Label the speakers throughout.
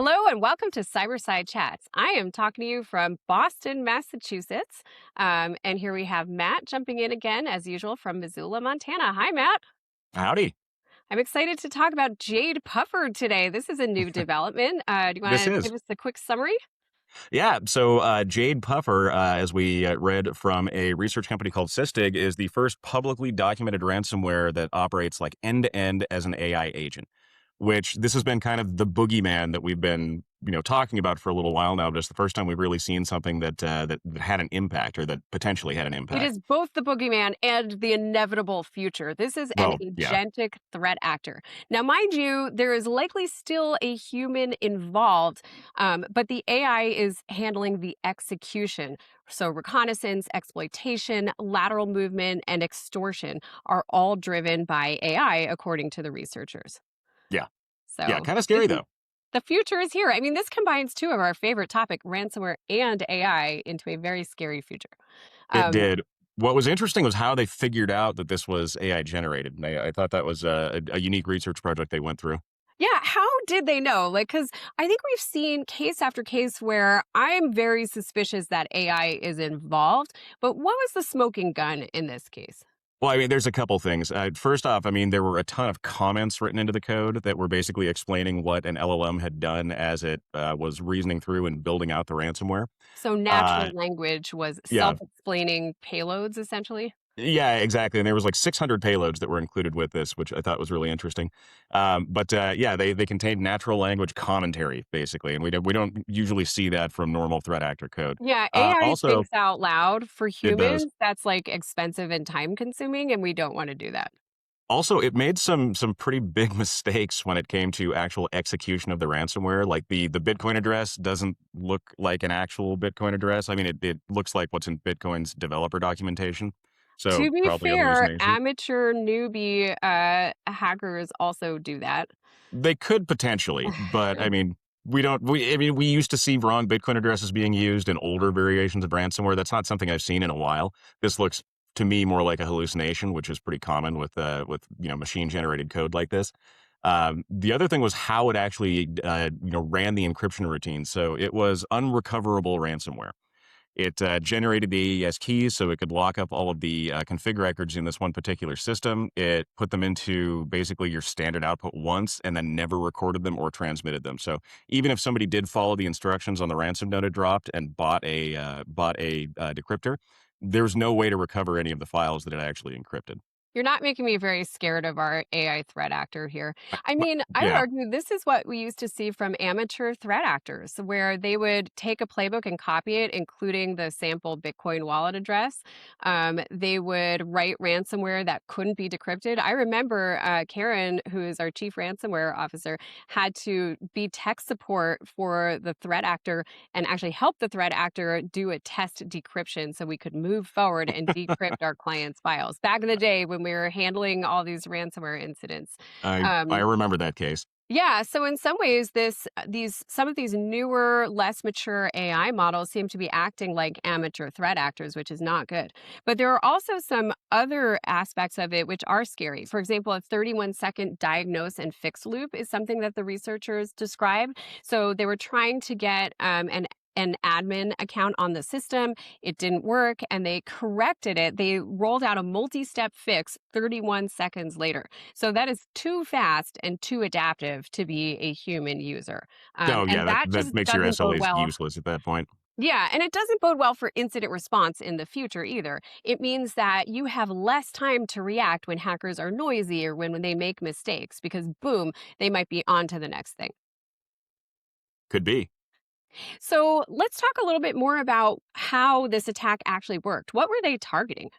Speaker 1: Hello and welcome to Cyberside Chats. I am talking to you from Boston, Massachusetts. And here we have Matt jumping in again, as usual, from Missoula, Montana. Hi, Matt.
Speaker 2: Howdy.
Speaker 1: I'm excited to talk about JADEPUFFER today. This is a new development. Do you
Speaker 2: This
Speaker 1: want to
Speaker 2: is.
Speaker 1: give us a quick summary?
Speaker 2: Yeah. So JADEPUFFER, as we read from a research company called Sysdig, is the first publicly documented ransomware that operates like end to end as an AI agent, which this has been kind of the boogeyman that we've been, talking about for a little while now. But it's the first time we've really seen something that had an impact or that potentially had an
Speaker 1: It
Speaker 2: impact.
Speaker 1: is both the boogeyman and the inevitable future. This is an
Speaker 2: Well, yeah.
Speaker 1: agentic threat actor. Now, mind you, there is likely still a human involved, but the AI is handling the execution. So, reconnaissance, exploitation, lateral movement, and extortion are all driven by AI, according to the researchers.
Speaker 2: Yeah. Yeah.
Speaker 1: So,
Speaker 2: Kind of
Speaker 1: this
Speaker 2: scary,
Speaker 1: is
Speaker 2: though.
Speaker 1: the future is here. I mean, this combines two of our favorite topic, ransomware and AI, into a very scary future.
Speaker 2: It
Speaker 1: Um,
Speaker 2: did. What was interesting was how they figured out that this was AI generated. And I thought that was a unique research project they went through.
Speaker 1: Yeah, how did they know? Like, because I think we've seen case after case where I'm very suspicious that AI is involved. But what was the smoking gun in this case?
Speaker 2: Well, I mean, there's a couple things. First off, I mean, there were a ton of comments written into the code that were basically explaining what an LLM had done as it was reasoning through and building out the ransomware.
Speaker 1: So,
Speaker 2: Uh,
Speaker 1: natural language was
Speaker 2: yeah,
Speaker 1: self explaining payloads, essentially.
Speaker 2: yeah, exactly. And there was like 600 payloads that were included with this, which I thought was really interesting. But yeah, they contained natural language commentary basically, and we don't usually see that from normal threat actor code.
Speaker 1: Yeah, AI
Speaker 2: Also,
Speaker 1: thinks out loud for
Speaker 2: it does.
Speaker 1: humans. That's like expensive and time consuming, and we don't want to do that.
Speaker 2: Also, it made some pretty big mistakes when it came to actual execution of the ransomware. Like the Bitcoin address doesn't look like an actual Bitcoin address. I mean, it looks like what's in Bitcoin's developer documentation. So
Speaker 1: To be
Speaker 2: probably a
Speaker 1: fair,
Speaker 2: hallucination.
Speaker 1: amateur newbie hackers also do that.
Speaker 2: They could potentially, but I mean, we used to see wrong Bitcoin addresses being used in older variations of ransomware. That's not something I've seen in a while. This looks to me more like a hallucination, which is pretty common with machine generated code like this. The other thing was how it actually ran the encryption routine. So it was unrecoverable ransomware. It generated the AES keys so it could lock up all of the config records in this one particular system. It put them into basically your standard output once and then never recorded them or transmitted them. So even if somebody did follow the instructions on the ransom note it dropped and bought a decryptor, there's no way to recover any of the files that it actually encrypted.
Speaker 1: You're not making me very scared of our AI threat actor here. I
Speaker 2: But-
Speaker 1: mean, I would
Speaker 2: Yeah,
Speaker 1: argue this is what we used to see from amateur threat actors, where they would take a playbook and copy it, including the sample Bitcoin wallet address. They would write ransomware that couldn't be decrypted. I remember Karen, who is our chief ransomware officer, had to be tech support for the threat actor and actually help the threat actor do a test decryption so we could move forward and decrypt our clients' files. Back in the day when we were handling all these ransomware incidents.
Speaker 2: I
Speaker 1: Um,
Speaker 2: remember that case.
Speaker 1: yeah, so in some ways, these some of these newer, less mature AI models seem to be acting like amateur threat actors, which is not good. But there are also some other aspects of it which are scary. For example, a 31-second diagnose and fix loop is something that the researchers described. So they were trying to get an admin account on the system. It didn't work, and they corrected it. They rolled out a multi-step fix 31 seconds later. So that is too fast and too adaptive to be a human user.
Speaker 2: Oh yeah,
Speaker 1: And
Speaker 2: that
Speaker 1: that
Speaker 2: that
Speaker 1: just
Speaker 2: makes your
Speaker 1: doesn't bode
Speaker 2: SLAs
Speaker 1: well.
Speaker 2: useless at that point.
Speaker 1: Yeah, and it doesn't bode well for incident response in the future either. It means that you have less time to react when hackers are noisy or when they make mistakes because, boom, they might be on to the next thing.
Speaker 2: Could be.
Speaker 1: So let's talk a little bit more about how this attack actually worked. What were they targeting?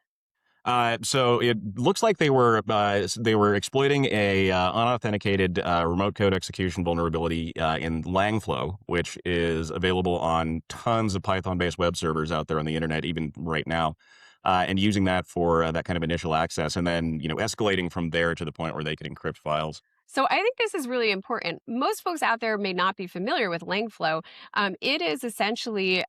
Speaker 2: So it looks like they were exploiting a unauthenticated remote code execution vulnerability in Langflow, which is available on tons of Python-based web servers out there on the internet, even right now, and using that for that kind of initial access, and then escalating from there to the point where they could encrypt files.
Speaker 1: So I think this is really important. Most folks out there may not be familiar with Langflow. It is essentially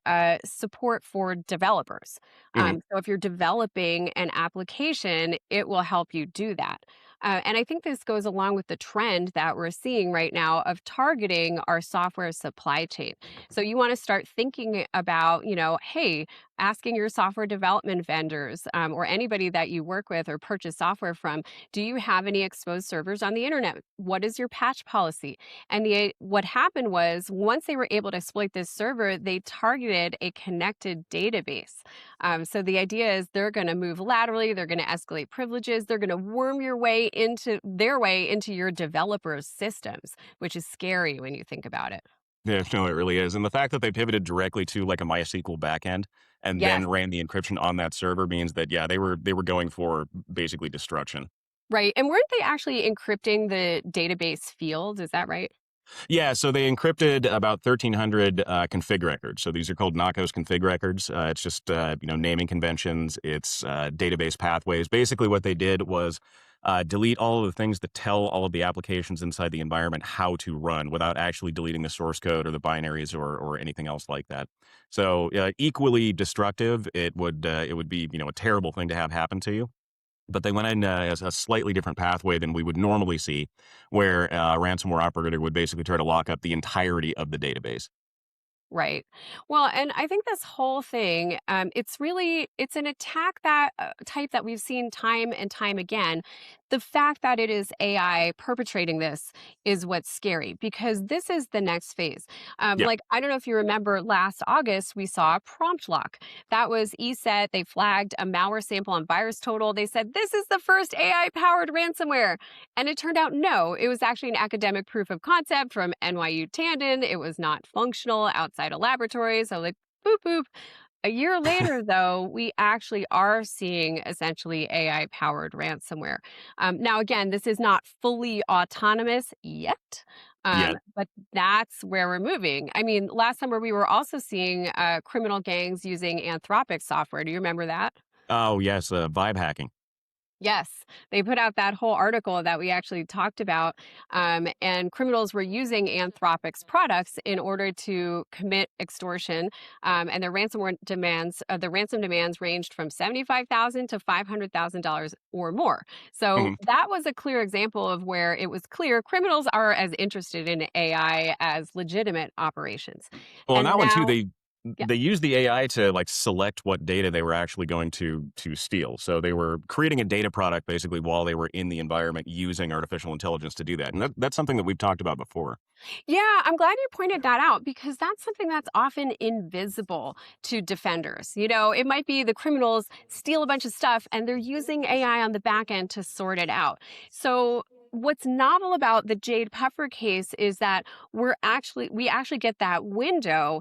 Speaker 1: support for developers.
Speaker 2: Hmm.
Speaker 1: So if you're developing an application, it will help you do that. And I think this goes along with the trend that we're seeing right now of targeting our software supply chain. So you want to start thinking about, hey, asking your software development vendors or anybody that you work with or purchase software from, do you have any exposed servers on the internet? What is your patch policy? And what happened was once they were able to exploit this server, they targeted a connected database. So the idea is they're going to move laterally, they're going to escalate privileges, they're going to worm their way into your developers' systems, which is scary when you think about it.
Speaker 2: Yeah, no, it really is. And the fact that they pivoted directly to like a MySQL backend and
Speaker 1: Yes.
Speaker 2: then ran the encryption on that server means that yeah, they were going for basically destruction.
Speaker 1: Right. And weren't they actually encrypting the database field? Is that right?
Speaker 2: Yeah, so they encrypted about 1,300 config records. So these are called Knockos config records. It's just naming conventions. It's database pathways. Basically, what they did was delete all of the things that tell all of the applications inside the environment how to run without actually deleting the source code or the binaries or anything else like that. So equally destructive. It would be a terrible thing to have happen to you. But they went in as a slightly different pathway than we would normally see, where a ransomware operator would basically try to lock up the entirety of the database.
Speaker 1: Right. Well, and I think this whole thing, it's an attack that type that we've seen time and time again. The fact that it is AI perpetrating this is what's scary because this is the next phase.
Speaker 2: Yeah.
Speaker 1: I don't know if you remember last August, we saw PromptLock. That was ESET. They flagged a malware sample on VirusTotal. They said, this is the first AI powered ransomware. And it turned out, no, it was actually an academic proof of concept from NYU Tandon. It was not functional outside a laboratory. So, like, boop, boop. A year later, though, we actually are seeing essentially AI powered ransomware. Now, again, this is not fully autonomous yet.
Speaker 2: Yeah.
Speaker 1: But that's where we're moving. I mean, last summer we were also seeing criminal gangs using Anthropic software. Do you remember that?
Speaker 2: Oh yes, vibe hacking.
Speaker 1: Yes, they put out that whole article that we actually talked about, and criminals were using Anthropic's products in order to commit extortion, and the ransom demands ranged from $75,000 to $500,000 or more. So
Speaker 2: Mhm.
Speaker 1: that was a clear example of where it was clear criminals are as interested in AI as legitimate operations.
Speaker 2: Well, in
Speaker 1: And
Speaker 2: that one too,
Speaker 1: now,
Speaker 2: they
Speaker 1: yeah.
Speaker 2: they used the AI to like select what data they were actually going to steal. So they were creating a data product basically while they were in the environment using artificial intelligence to do that. And that's something that we've talked about before.
Speaker 1: Yeah, I'm glad you pointed that out because that's something that's often invisible to defenders. It might be the criminals steal a bunch of stuff and they're using AI on the back end to sort it out. So, what's novel about the JADEPUFFER case is that we actually get that window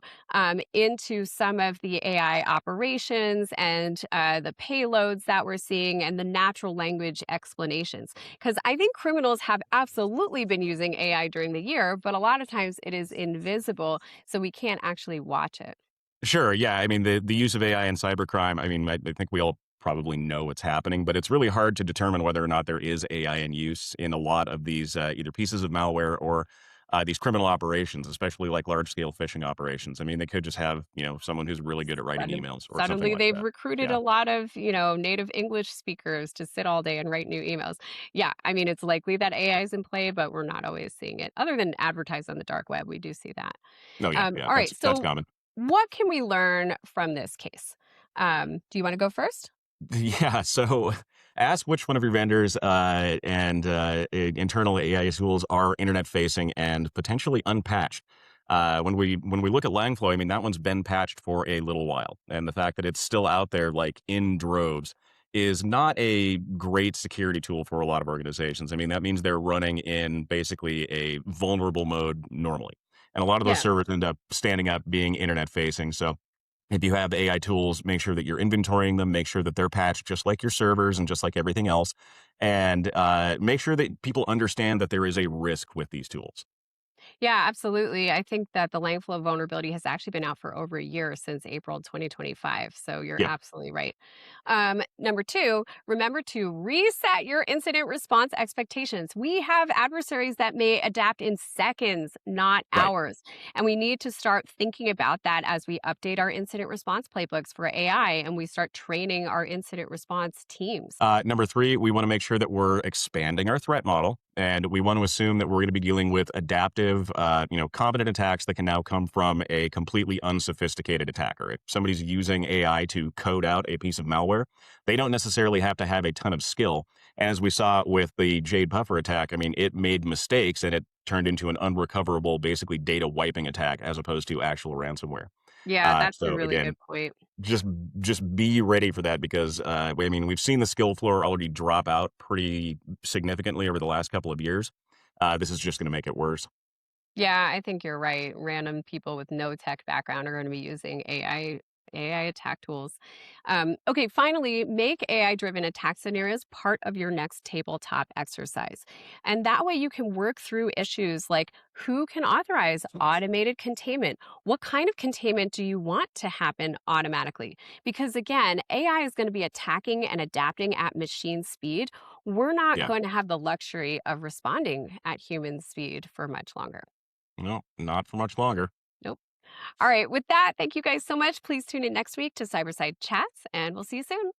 Speaker 1: into some of the AI operations and the payloads that we're seeing and the natural language explanations. Because I think criminals have absolutely been using AI during the year, but a lot of times it is invisible, so we can't actually watch it.
Speaker 2: Sure. Yeah. I mean, the use of AI in cybercrime, I mean, I think we all probably know what's happening, but it's really hard to determine whether or not there is AI in use in a lot of these either pieces of malware or these criminal operations, especially like large scale phishing operations. I mean, they could just have, someone who's really good at writing
Speaker 1: Sudden-
Speaker 2: emails or something
Speaker 1: Suddenly,
Speaker 2: like
Speaker 1: they've
Speaker 2: that.
Speaker 1: recruited
Speaker 2: Yeah.
Speaker 1: a lot of, native English speakers to sit all day and write new emails. Yeah, I mean, it's likely that AI is in play, but we're not always seeing it. Other than advertised on the dark web, we do see that.
Speaker 2: No, yeah. Yeah.
Speaker 1: All right,
Speaker 2: That's
Speaker 1: so
Speaker 2: common.
Speaker 1: what can we learn from this case? Do you want to go first?
Speaker 2: Yeah. So ask which one of your vendors and internal AI tools are internet facing and potentially unpatched. When we look at Langflow, I mean that one's been patched for a little while, and the fact that it's still out there like in droves is not a great security tool for a lot of organizations. I mean that means they're running in basically a vulnerable mode normally, and a lot of those
Speaker 1: Yeah.
Speaker 2: servers end up standing up being internet facing. So if you have AI tools, make sure that you're inventorying them, make sure that they're patched just like your servers and just like everything else, and make sure that people understand that there is a risk with these tools.
Speaker 1: Yeah, absolutely. I think that the Langflow vulnerability has actually been out for over a year since April 2025. So you're
Speaker 2: Yeah.
Speaker 1: absolutely right. Number two, remember to reset your incident response expectations. We have adversaries that may adapt in seconds, not
Speaker 2: Right.
Speaker 1: hours. And we need to start thinking about that as we update our incident response playbooks for AI and we start training our incident response teams.
Speaker 2: Number three, we want to make sure that we're expanding our threat model, and we want to assume that we're going to be dealing with adaptive, competent attacks that can now come from a completely unsophisticated attacker. If somebody's using AI to code out a piece of malware, they don't necessarily have to have a ton of skill. And as we saw with the JADEPUFFER attack, I mean, it made mistakes and it turned into an unrecoverable, basically data wiping attack as opposed to actual ransomware.
Speaker 1: Yeah, that's a
Speaker 2: So
Speaker 1: really
Speaker 2: again,
Speaker 1: good point.
Speaker 2: just just be ready for that because I mean we've seen the skill floor already drop out pretty significantly over the last couple of years. This is just going to make it worse.
Speaker 1: Yeah, I think you're right. Random people with no tech background are going to be using AI attack tools. Okay, finally, make AI driven attack scenarios part of your next tabletop exercise. And that way you can work through issues like who can authorize automated containment? What kind of containment do you want to happen automatically? Because again, AI is going to be attacking and adapting at machine speed. We're not
Speaker 2: Yeah,
Speaker 1: going to have the luxury of responding at human speed for much longer.
Speaker 2: no, not for much longer.
Speaker 1: Nope. All right. With that, thank you guys so much. Please tune in next week to Cyberside Chats, and we'll see you soon.